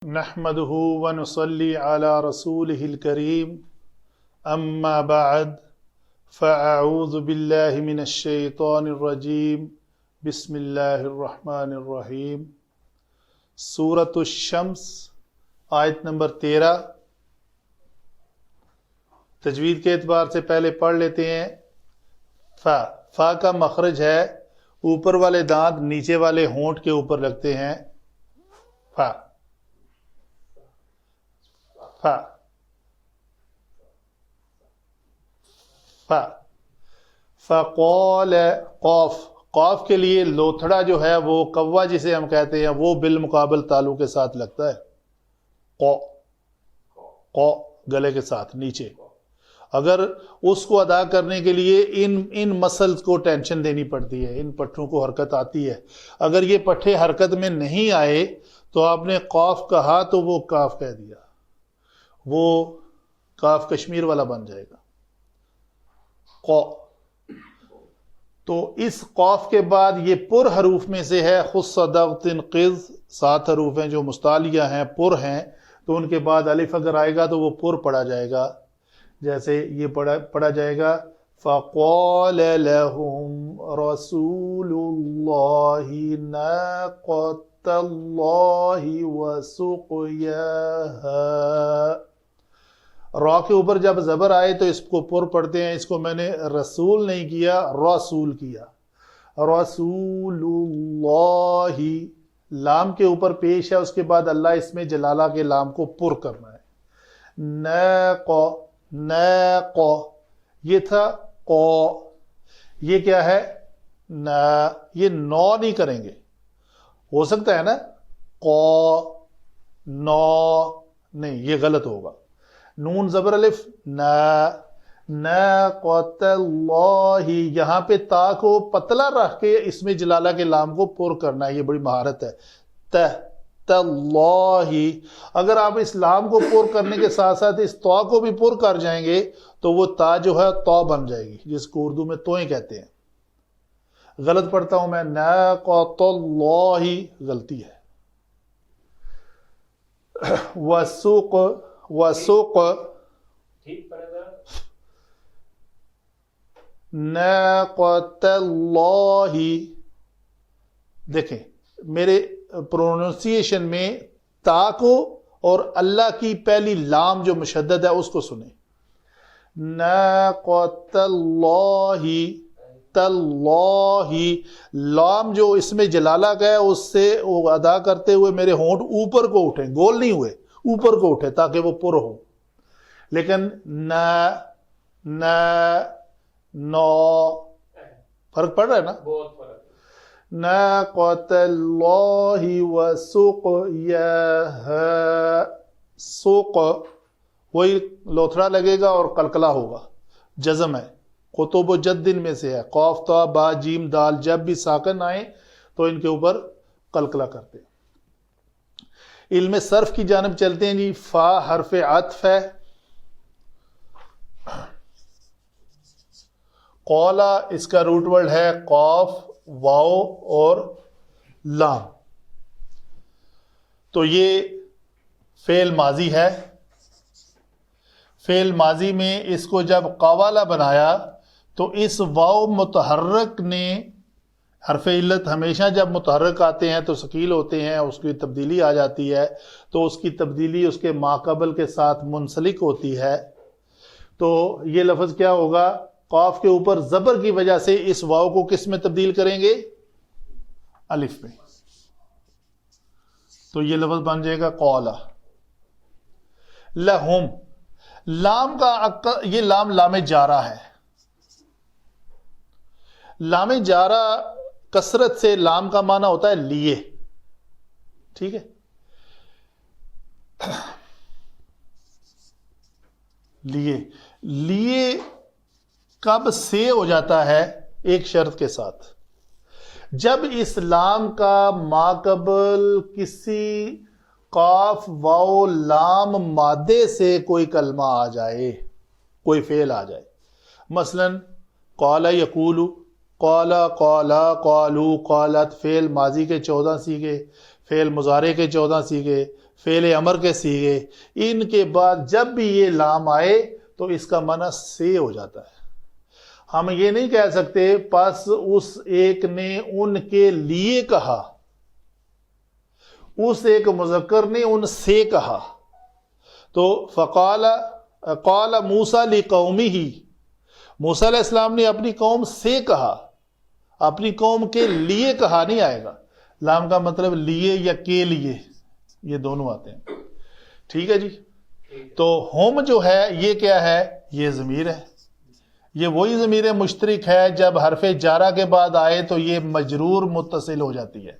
نحمده ونصلي على رسوله الكريم اما بعد فاعوذ بالله من الشيطان الرجيم بسم اللہ الرحمن الرحیم۔ سورۃ الشمس آیت نمبر 13۔ تجوید کے اعتبار سے پہلے پڑھ لیتے ہیں۔ فا کا مخرج ہے، اوپر والے دانت نیچے والے ہونٹ کے اوپر لگتے ہیں۔ فا فا فا فقال قوف، قوف کے لیے لوتھڑا جو ہے وہ کوا جسے ہم کہتے ہیں وہ بالمقابل تالو کے ساتھ لگتا ہے، قو قو گلے کے ساتھ نیچے۔ اگر اس کو ادا کرنے کے لیے ان مسلز کو ٹینشن دینی پڑتی ہے، ان پٹھوں کو حرکت آتی ہے۔ اگر یہ پٹھے حرکت میں نہیں آئے تو آپ نے قوف کہا تو وہ کاف کہہ دیا، وہ کاف کشمیر والا بن جائے گا، قو۔ تو اس قوف کے بعد یہ پر حروف میں سے ہے، خص ضغط قذ، 7 حروف ہیں جو مستعلیہ ہیں، پر ہیں، تو ان کے بعد الف اگر آئے گا تو وہ پر پڑھا جائے گا۔ جیسے یہ پڑھا جائے گا فَقَالَ لَهُمْ رَسُولُ اللَّهِ نَاقَةَ اللَّهِ وَسُقْيَاهَا۔ را کے اوپر جب زبر آئے تو اس کو پر پڑھتے ہیں، اس کو میں نے رسول نہیں کیا، رسول کیا۔ رسول اللہ، لام کے اوپر پیش ہے، اس کے بعد اللہ اس میں جلالہ کے لام کو پر کرنا ہے۔ ناقہ، ناقہ، یہ تھا قو، یہ کیا ہے نا، یہ نو نہیں کریں گے، ہو سکتا ہے نا قو نو، نہیں یہ غلط ہوگا۔ نون زبر الف نا، ناقۃ اللہ، یہاں پہ تا کو پتلا رکھ کے اس میں جلالہ کے لام کو پر کرنا ہے، یہ بڑی مہارت ہے۔ اللہ، اگر آپ اس لام کو پر کرنے کے ساتھ ساتھ اس تو کو بھی پر کر جائیں گے تو وہ تا جو ہے تو بن جائے گی، جس کو اردو میں توئیں کہتے ہیں۔ غلط پڑھتا ہوں میں، ناقۃ اللہ، غلطی ہے۔ وسوق، وسوق، ناقۃ اللہ، دیکھیں میرے پروننسیشن میں تا کو اور اللہ کی پہلی لام جو مشدد ہے اس کو سنیں۔ ناقۃ اللہ، تاللہ، لام جو اس میں جلالہ کا ہے اس سے وہ ادا کرتے ہوئے میرے ہونٹ اوپر کو اٹھیں، گول نہیں ہوئے، اوپر کو اٹھے تاکہ وہ پر ہو۔ لیکن نا، نا، نو، فرق پڑ رہا ہے نا؟ بہت فرق۔ ناقۃ اللہ وسقیاہا، سوق، وہی لوتھڑا لگے گا اور قلقلہ ہوگا، جزم ہے، قطب و جد میں سے ہے، قوف تا با جیم دال جب بھی ساکن آئیں تو ان کے اوپر قلقلہ کرتے ہیں۔ علم صرف کی جانب چلتے ہیں جی۔ فا حرف عطف ہے، قولا اس کا روٹ ورڈ ہے قوف، واو اور لام، تو یہ فعل ماضی ہے۔ فعل ماضی میں اس کو جب قوالا بنایا تو اس واو متحرک نے، حرف علت ہمیشہ جب متحرک آتے ہیں تو ثقیل ہوتے ہیں، اس کی تبدیلی آ جاتی ہے، تو اس کی تبدیلی اس کے ماقبل کے ساتھ منسلک ہوتی ہے۔ تو یہ لفظ کیا ہوگا؟ قاف کے اوپر زبر کی وجہ سے اس واو کو کس میں تبدیل کریں گے؟ الف میں، تو یہ لفظ بن جائے گا قولا۔ لہم، لام کا یہ لام لام جارہ ہے۔ لام جارہ کثرت سے لام کا معنی ہوتا ہے لیے، ٹھیک ہے؟ لیے، لیے کب سے ہو جاتا ہے؟ ایک شرط کے ساتھ، جب اس لام کا ماقبل کسی قاف واو لام مادے سے کوئی کلمہ آ جائے، کوئی فعل آ جائے۔ مثلا قال یقول، قال، قالا، قالو، قالت، فعل ماضی کے 14 سیغے، فعل مضارع کے 14 سیغے، فعل امر کے سیغے، ان کے بعد جب بھی یہ لام آئے تو اس کا معنی سے ہو جاتا ہے۔ ہم یہ نہیں کہہ سکتے پس اس ایک نے ان کے لیے کہا، اس ایک مذکر نے ان سے کہا۔ تو قال موسیٰ لقومہ، موسیٰ علیہ السلام نے اپنی قوم سے کہا، اپنی قوم کے لیے کہا نہیں آئے گا۔ لام کا مطلب لیے یا کے لیے، یہ دونوں آتے ہیں، ٹھیک ہے جی۔ تو ہم جو ہے یہ کیا ہے؟ یہ ضمیر ہے، یہ وہی ضمیر مشترک ہے، جب حرف جارہ کے بعد آئے تو یہ مجرور متصل ہو جاتی ہے۔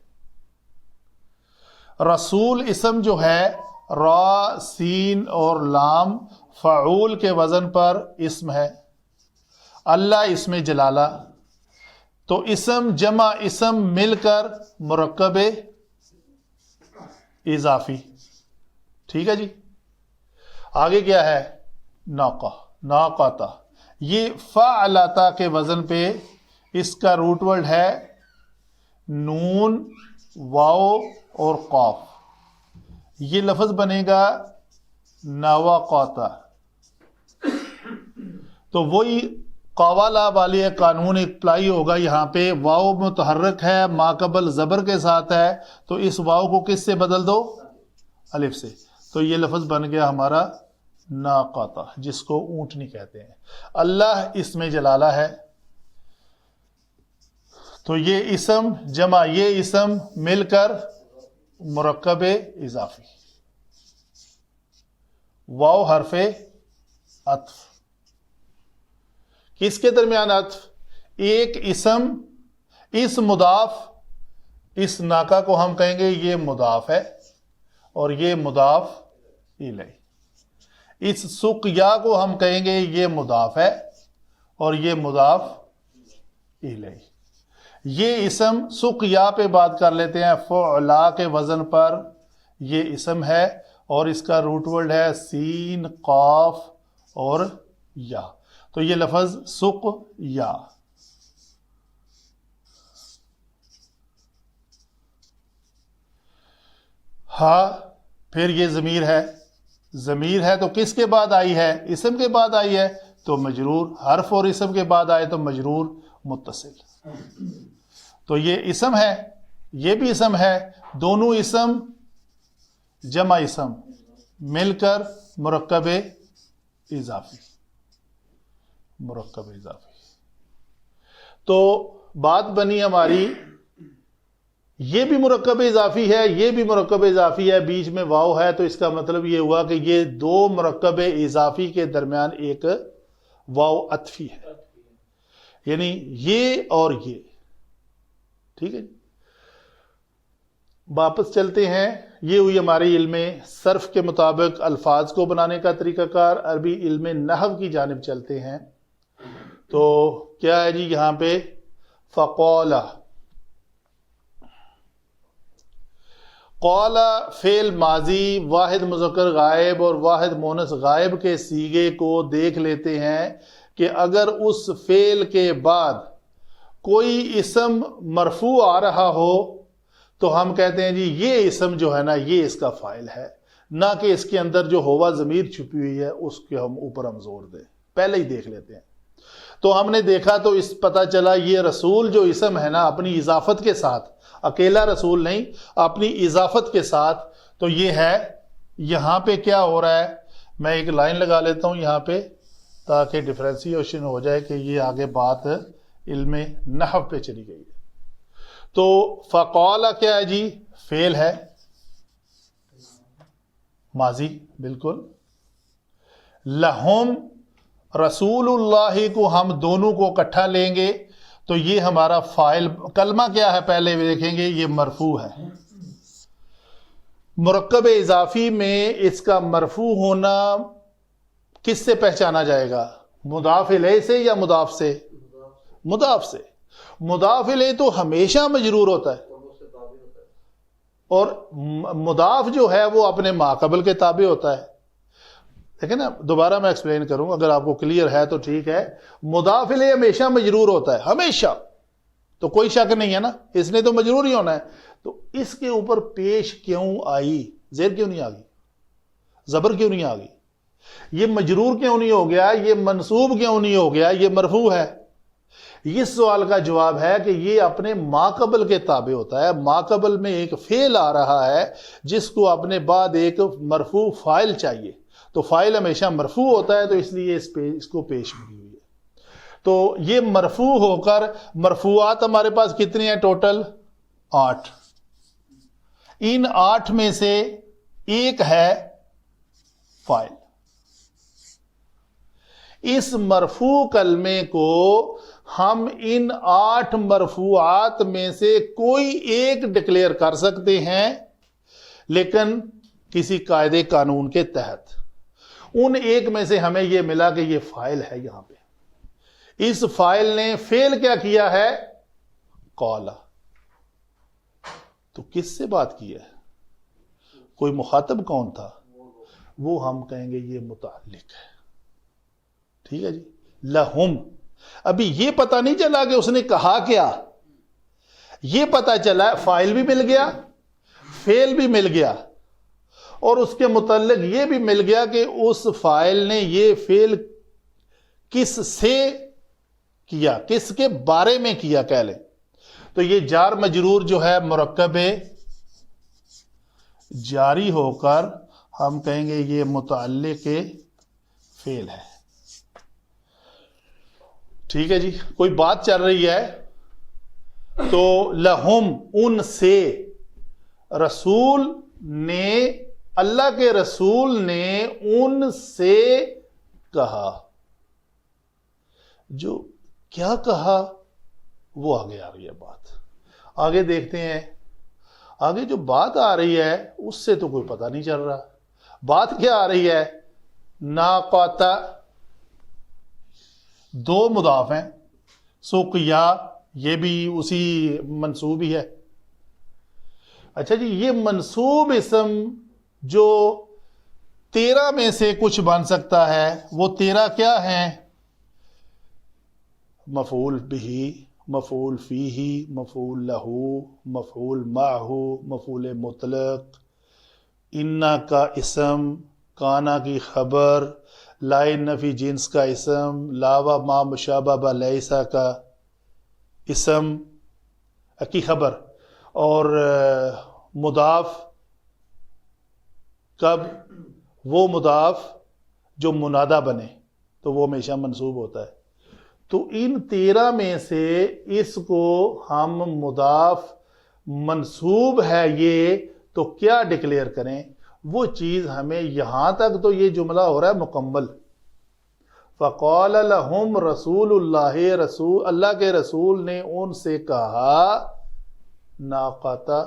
رسول اسم جو ہے را، سین اور لام فعول کے وزن پر اسم ہے۔ اللہ اسم جلالہ، تو اسم جمع اسم مل کر مرکب اضافی، ٹھیک ہے جی۔ آگے کیا ہے؟ ناقہ، ناقاتہ، یہ فعلتا کے وزن پہ اس کا روٹ ورڈ ہے نون، واو اور قاف، یہ لفظ بنے گا نواقاتہ۔ تو وہی قوالا والی قانون اپلائی ہوگا یہاں پہ۔ واو متحرک ہے، ما قبل زبر کے ساتھ ہے، تو اس واو کو کس سے بدل دو؟ الف سے، تو یہ لفظ بن گیا ہمارا ناقاتہ، جس کو اونٹنی کہتے ہیں۔ اللہ اسم جلالہ ہے، تو یہ اسم جمع یہ اسم مل کر مرکب اضافی، واو حرف عطف، کس کے درمیان عطف؟ ایک اسم، اس مضاف، اس ناکا کو ہم کہیں گے یہ مضاف ہے اور یہ مضاف الیہ، اس سقیا کو ہم کہیں گے یہ مضاف ہے اور یہ مضاف الیہ۔ یہ اسم سقیا پہ بات کر لیتے ہیں، فعلا کے وزن پر یہ اسم ہے اور اس کا روٹ ورڈ ہے سین، قاف اور یا، تو یہ لفظ سق یا۔ ہاں، پھر یہ ضمیر ہے، ضمیر ہے تو کس کے بعد آئی ہے؟ اسم کے بعد آئی ہے تو مجرور، حرف اور اسم کے بعد آئے تو مجرور متصل، تو یہ اسم ہے، یہ بھی اسم ہے، دونوں اسم جمع اسم مل کر مرکب اضافی، مرکب اضافی۔ تو بات بنی ہماری، یہ بھی مرکب اضافی ہے، یہ بھی مرکب اضافی ہے، بیچ میں واو ہے، تو اس کا مطلب یہ ہوا کہ یہ دو مرکب اضافی کے درمیان ایک واو عطفی ہے، یعنی یہ اور یہ، ٹھیک ہے۔ واپس چلتے ہیں، یہ ہوئی ہماری علم صرف کے مطابق الفاظ کو بنانے کا طریقہ کار۔ عربی علم نحو کی جانب چلتے ہیں، تو کیا ہے جی یہاں پہ؟ فقولا، قولا فعل ماضی واحد مذکر غائب اور واحد مونث غائب کے صیغے کو دیکھ لیتے ہیں کہ اگر اس فعل کے بعد کوئی اسم مرفوع آ رہا ہو تو ہم کہتے ہیں جی یہ اسم جو ہے نا یہ اس کا فاعل ہے، نہ کہ اس کے اندر جو ہوا ضمیر چھپی ہوئی ہے اس کے ہم اوپر ہم زور دیں، پہلے ہی دیکھ لیتے ہیں۔ تو ہم نے دیکھا تو اس پتہ چلا یہ رسول جو اسم ہے نا اپنی اضافت کے ساتھ، اکیلا رسول نہیں، اپنی اضافت کے ساتھ، تو یہ ہے یہاں پہ کیا ہو رہا ہے؟ میں ایک لائن لگا لیتا ہوں یہاں پہ تاکہ ڈفرینسیشن ہو جائے کہ یہ آگے بات علم نحو پہ چلی گئی ہے۔ تو فقولا کیا ہے جی؟ فعل ہے ماضی، بالکل۔ لہم رسول اللہ کو ہم دونوں کو اکٹھا لیں گے تو یہ ہمارا فاعل، کلمہ کیا ہے پہلے دیکھیں گے، یہ مرفوع ہے۔ مرکب اضافی میں اس کا مرفوع ہونا کس سے پہچانا جائے گا؟ مضاف الیہ سے یا مضاف سے؟ مضاف سے۔ مضاف الیہ تو ہمیشہ مجرور ہوتا ہے، اور مضاف جو ہے وہ اپنے ما قبل کے تابع ہوتا ہے۔ دیکھیں نا، دوبارہ میں ایکسپلین کروں، اگر آپ کو کلیئر ہے تو ٹھیک ہے۔ مضاف الیہ ہمیشہ مجرور ہوتا ہے، ہمیشہ، تو کوئی شک نہیں ہے نا، اس نے تو مجرور ہی ہونا ہے۔ تو اس کے اوپر پیش کیوں آئی؟ زیر کیوں نہیں آ گئی؟ زبر کیوں نہیں آ گئی؟ یہ مجرور کیوں نہیں ہو گیا؟ یہ منصوب کیوں نہیں ہو گیا؟ یہ مرفوع ہے۔ اس سوال کا جواب ہے کہ یہ اپنے ما قبل کے تابع ہوتا ہے۔ ما قبل میں ایک فعل آ رہا ہے جس کو اپنے بعد ایک مرفوع فاعل چاہیے، تو فاعل ہمیشہ مرفوع ہوتا ہے، تو اس لیے اس کو پیش کی ہوئی ہے۔ تو یہ مرفوع ہو کر مرفوعات ہمارے پاس کتنے ہیں ٹوٹل؟ 8۔ ان 8 میں سے ایک ہے فاعل۔ اس مرفوع کلمے کو ہم ان 8 مرفوعات میں سے کوئی ایک ڈکلیئر کر سکتے ہیں، لیکن کسی قاعدے قانون کے تحت۔ ان ایک میں سے ہمیں یہ ملا کہ یہ فاعل ہے۔ یہاں پہ اس فاعل نے فعل کیا کیا ہے؟ قالا۔ تو کس سے بات کی ہے؟ کوئی مخاطب کون تھا؟ وہ ہم کہیں گے یہ متعلق ہے۔ ٹھیک ہے جی۔ لہم، ابھی یہ پتہ نہیں چلا کہ اس نے کہا کیا، یہ پتہ چلا فاعل بھی مل گیا، فعل بھی مل گیا، اور اس کے متعلق یہ بھی مل گیا کہ اس فاعل نے یہ فعل کس سے کیا، کس کے بارے میں کیا کہہ لیں۔ تو یہ جار مجرور جو ہے مرکب جاری ہو کر ہم کہیں گے یہ متعلق فعل ہے۔ ٹھیک ہے جی، کوئی بات چل رہی ہے تو لہم، ان سے، رسول نے، اللہ کے رسول نے ان سے کہا۔ جو کیا کہا وہ آگے آ رہی ہے بات، آگے دیکھتے ہیں۔ آگے جو بات آ رہی ہے اس سے تو کوئی پتہ نہیں چل رہا۔ بات کیا آ رہی ہے؟ ناقاتا، 2 مضاف ہیں، سقیا یہ بھی اسی منصوب ہی ہے۔ اچھا جی، یہ منصوب اسم جو 13 میں سے کچھ بن سکتا ہے، وہ 13 کیا ہیں؟ مفعول بھی، مفعول فیہ، مفعول لہو، مفعول معہ، مفعول مطلق، انا کا اسم، کانا کی خبر، لائے نفی جنس کا اسم، لاوا ما مشابہ لیسا کا اسم کی خبر، اور مضاف کب؟ وہ مضاف جو منادہ بنے تو وہ ہمیشہ منصوب ہوتا ہے۔ تو ان 13 میں سے اس کو ہم مضاف منصوب ہے یہ تو کیا ڈکلیئر کریں؟ وہ چیز ہمیں یہاں تک تو یہ جملہ ہو رہا ہے مکمل۔ فقال لہم رسول اللہ، رسول اللہ کے رسول نے ان سے کہا، ناقاتا،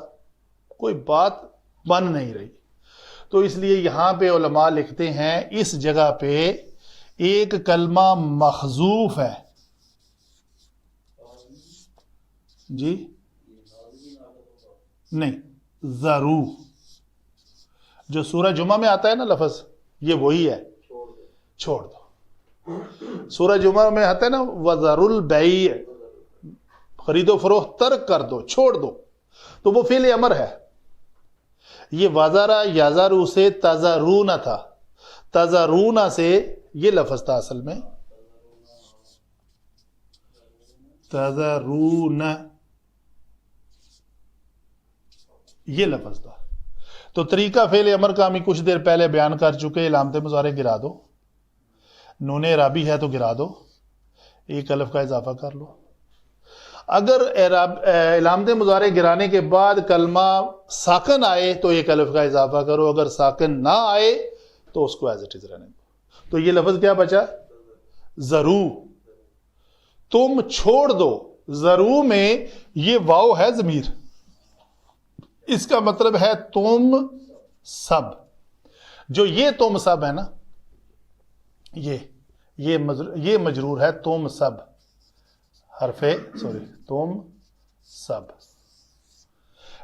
کوئی بات بن نہیں رہی۔ تو اس لیے یہاں پہ علماء لکھتے ہیں اس جگہ پہ ایک کلمہ محذوف ہے۔ جی نہیں، ضرور جو سورہ جمعہ میں آتا ہے نا لفظ، یہ وہی ہے، چھوڑ دو۔ سورہ جمعہ میں آتا ہے نا وَذَرُوا الْبَيْعَ، خرید و فروخت ترک کر دو، چھوڑ دو، تو وہ فعل امر ہے۔ یہ وَذَرَ یَذَرُ سے تَذَرُونَ تھا، تَذَرُونَ سے یہ لفظ تھا اصل میں، تَذَرُونَ یہ لفظ تھا۔ تو طریقہ فعل امر کا ہم کچھ دیر پہلے بیان کر چکے۔ علامت مضارع گرا دو، نون اعرابی ہے تو گرا دو، ایک الف کا اضافہ کر لو۔ اگر علامت مضارع گرانے کے بعد کلمہ ساکن آئے تو ایک الف کا اضافہ کرو، اگر ساکن نہ آئے تو اس کو ایز اٹ از رہنے دو۔ تو یہ لفظ کیا بچا؟ ضرور، تم چھوڑ دو۔ ضرور میں یہ واو ہے ضمیر، اس کا مطلب ہے تم سب۔ جو یہ تم سب ہے نا، یہ مجرور ہے، تم سب، حرف تم سب،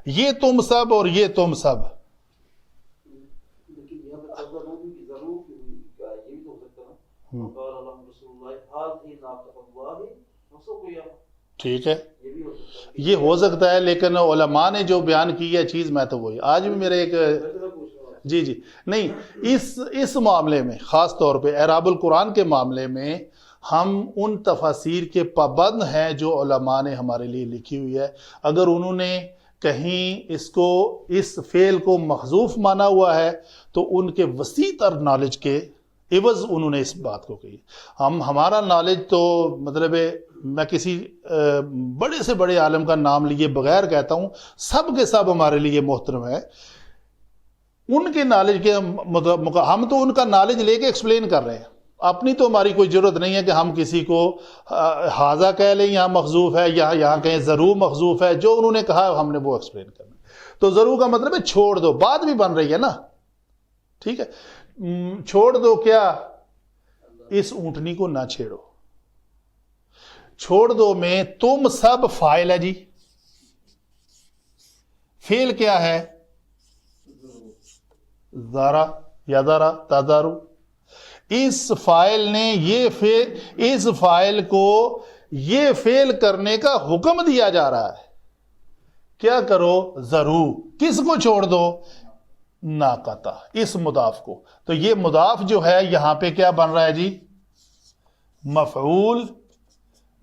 یہ تم سب اور یہ تم سب۔ ٹھیک ہے، یہ ہو سکتا ہے، لیکن علماء نے جو بیان کی ہے چیز، میں تو وہی آج بھی میرے ایک جی جی نہیں، اس معاملے میں خاص طور پہ اعراب القرآن کے معاملے میں ہم ان تفاسیر کے پابند ہیں جو علماء نے ہمارے لیے لکھی ہوئی ہے. اگر انہوں نے کہیں اس فعل کو محذوف مانا ہوا ہے تو ان کے وسیع تر نالج کے عوض انہوں نے اس بات کو کہی. ہمارا نالج تو مطلب ہے، میں کسی بڑے سے بڑے عالم کا نام لیے بغیر کہتا ہوں، سب کے سب ہمارے لیے محترم ہے. ان کے نالج کے ہم تو ان کا نالج لے کے ایکسپلین کر رہے ہیں. اپنی تو ہماری کوئی ضرورت نہیں ہے کہ ہم کسی کو حاضہ کہہ لیں یہاں مخذوف ہے، یا یہاں کہیں ضرور مخذوف ہے. جو انہوں نے کہا ہم نے وہ ایکسپلین کرنا. تو ضرور کا مطلب ہے چھوڑ دو، بات بھی بن رہی ہے نا، ٹھیک ہے. چھوڑ دو کیا؟ اس اونٹنی کو نہ چھیڑو. چھوڑ دو میں تم سب فاعل ہے جی. فعل کیا ہے؟ زارا یا دارا تازارو. اس فاعل نے اس فاعل کو یہ فعل کرنے کا حکم دیا جا رہا ہے. کیا کرو؟ ضرور. کس کو چھوڑ دو؟ ناقتا، اس مضاف کو. تو یہ مضاف جو ہے یہاں پہ کیا بن رہا ہے جی؟ مفعول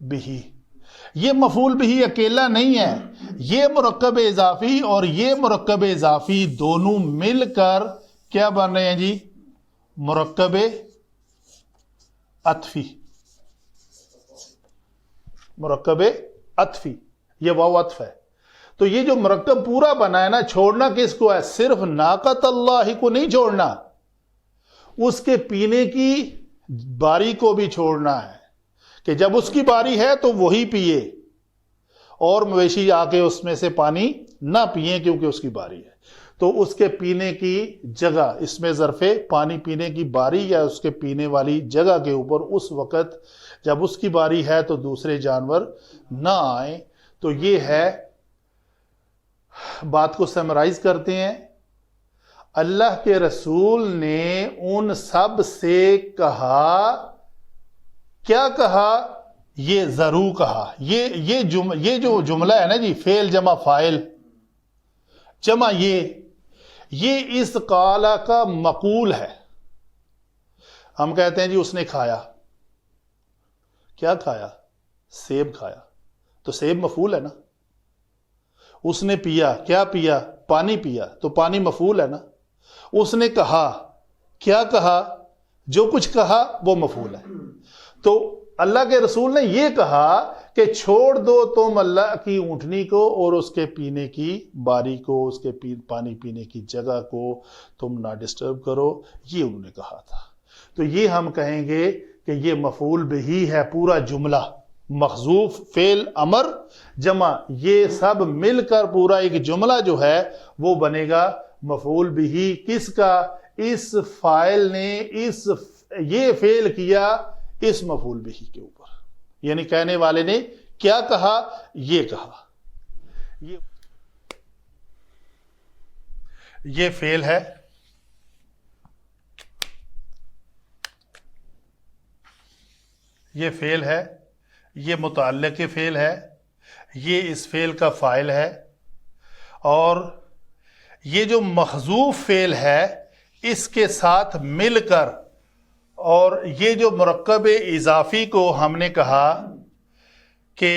بہی. یہ مفعول بہی اکیلا نہیں ہے، یہ مرکب اضافی اور یہ مرکب اضافی دونوں مل کر کیا بن رہے ہیں جی؟ مرکب عطفی. مرکب عطفی، یہ واو عطف ہے. تو یہ جو مرکب پورا بنا ہے نا، چھوڑنا کس کو ہے؟ صرف ناقت اللہ کو نہیں چھوڑنا، اس کے پینے کی باری کو بھی چھوڑنا ہے کہ جب اس کی باری ہے تو وہی پیے، اور مویشی آ کے اس میں سے پانی نہ پیئیں کیونکہ اس کی باری ہے. تو اس کے پینے کی جگہ، اس میں ظرف پانی پینے کی باری یا اس کے پینے والی جگہ کے اوپر اس وقت جب اس کی باری ہے تو دوسرے جانور نہ آئیں. تو یہ ہے، بات کو سمرائز کرتے ہیں. اللہ کے رسول نے ان سب سے کہا، کیا کہا؟ یہ ضرور کہا. یہ جو جملہ ہے نا جی، فعل جمع فاعل جمع یہ اس قال کا مقول ہے. ہم کہتے ہیں جی اس نے کھایا. کیا کھایا؟ سیب کھایا. تو سیب مفعول ہے نا. اس نے پیا. کیا پیا؟ پانی پیا. تو پانی مفعول ہے نا. اس نے کہا. کیا کہا؟ جو کچھ کہا وہ مفعول ہے. تو اللہ کے رسول نے یہ کہا کہ چھوڑ دو تم اللہ کی اونٹنی کو اور اس کے پینے کی باری کو، اس کے پانی پینے کی جگہ کو تم نہ ڈسٹرب کرو. یہ انہوں نے کہا تھا. تو یہ ہم کہیں گے کہ یہ مفعول بہی ہے پورا جملہ. محذوف، فعل، امر جمع، یہ سب مل کر پورا ایک جملہ جو ہے وہ بنے گا مفعول بہی. کس کا؟ اس فاعل نے یہ فعل کیا اس مفعول بہی کے اوپر. یعنی کہنے والے نے کیا کہا؟ یہ کہا. یہ فعل ہے. یہ فعل ہے. یہ متعلق فعل ہے. یہ اس فعل کا فاعل ہے. اور یہ جو محذوف فعل ہے اس کے ساتھ مل کر، اور یہ جو مرکب اضافی کو ہم نے کہا کہ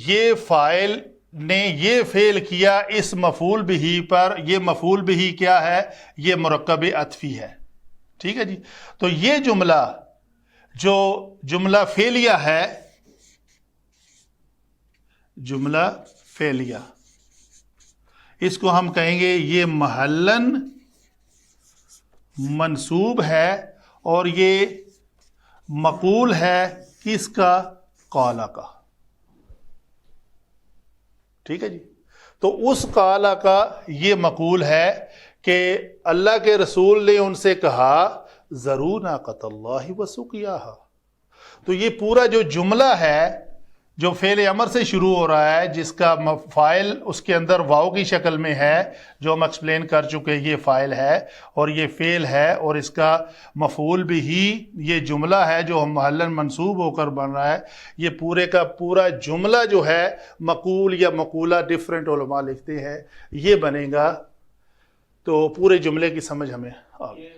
یہ فاعل نے یہ فعل کیا اس مفعول بہی پر. یہ مفعول بہی کیا ہے؟ یہ مرکب عطفی ہے. ٹھیک ہے جی. تو یہ جملہ جو جملہ فعلیہ ہے، جملہ فعلیہ، اس کو ہم کہیں گے یہ محلن منصوب ہے اور یہ مقول ہے کس کا؟ قالا کا. ٹھیک ہے جی. تو اس قالا کا یہ مقول ہے کہ اللہ کے رسول نے ان سے کہا ضرور ناقۃ اللہ وسقیاہا. تو یہ پورا جو جملہ ہے جو فعل امر سے شروع ہو رہا ہے، جس کا فاعل اس کے اندر واو کی شکل میں ہے، جو ہم ایکسپلین کر چکے، یہ فاعل ہے اور یہ فعل ہے، اور اس کا مفعول بھی یہ جملہ ہے جو محلن منصوب ہو کر بن رہا ہے. یہ پورے کا پورا جملہ جو ہے مقول یا مقولہ، ڈفرینٹ علماء لکھتے ہیں، یہ بنے گا. تو پورے جملے کی سمجھ ہمیں آ گئی.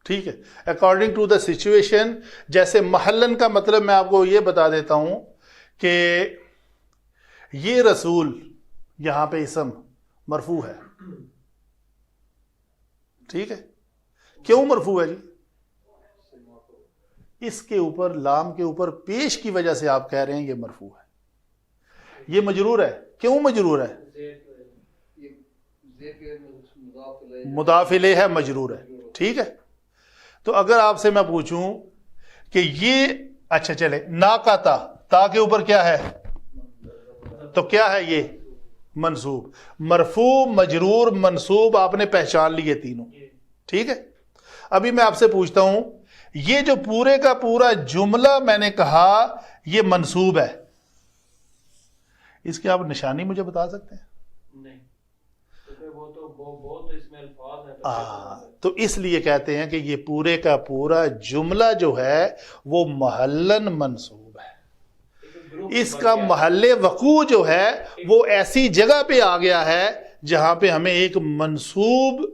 ٹھیک ہے. اکارڈنگ ٹو دا سچویشن، جیسے محلن کا مطلب میں آپ کو یہ بتا دیتا ہوں کہ یہ رسول یہاں پہ اسم مرفوع ہے. ٹھیک ہے. کیوں مرفوع ہے جی؟ اس کے اوپر لام کے اوپر پیش کی وجہ سے آپ کہہ رہے ہیں یہ مرفوع ہے. یہ مجرور ہے. کیوں مجرور ہے؟ مضاف الیہ ہے، مجرور ہے. ٹھیک ہے. تو اگر آپ سے میں پوچھوں کہ یہ اچھا چلے ناقاتا، تا کے اوپر کیا ہے؟ تو کیا ہے یہ؟ منصوب. مرفوع مجرور منصوب آپ نے پہچان لیے تینوں. ٹھیک ہے. ابھی میں آپ سے پوچھتا ہوں یہ جو پورے کا پورا جملہ میں نے کہا یہ منصوب ہے، اس کی آپ نشانی مجھے بتا سکتے ہیں؟ نہیں، وہ تو بہت اس میں الفاظ ہیں. تو اس لیے کہتے ہیں کہ یہ پورے کا پورا جملہ جو ہے وہ محلن منصوب ہے. اس کا محل وقوع جو ہے وہ ایسی جگہ پہ آ گیا ہے جہاں پہ ہمیں ایک منصوب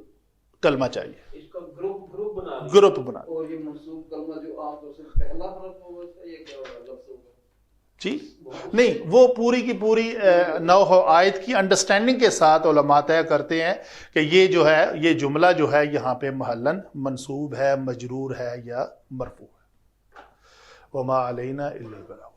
کلمہ چاہیے. اس کا گروپ بنا. اور یہ منصوب کلمہ جو عام طور سے پہلا حرف ہوگا یہ کیا ہوگا؟ لفظ ہوگا جی نہیں، وہ پوری کی پوری نو آیت کی انڈرسٹینڈنگ کے ساتھ علماء طے کرتے ہیں کہ یہ جو ہے یہ جملہ جو ہے یہاں پہ محلن منصوب ہے، مجرور ہے یا مرفوع ہے. وما علینا الا البلاغ.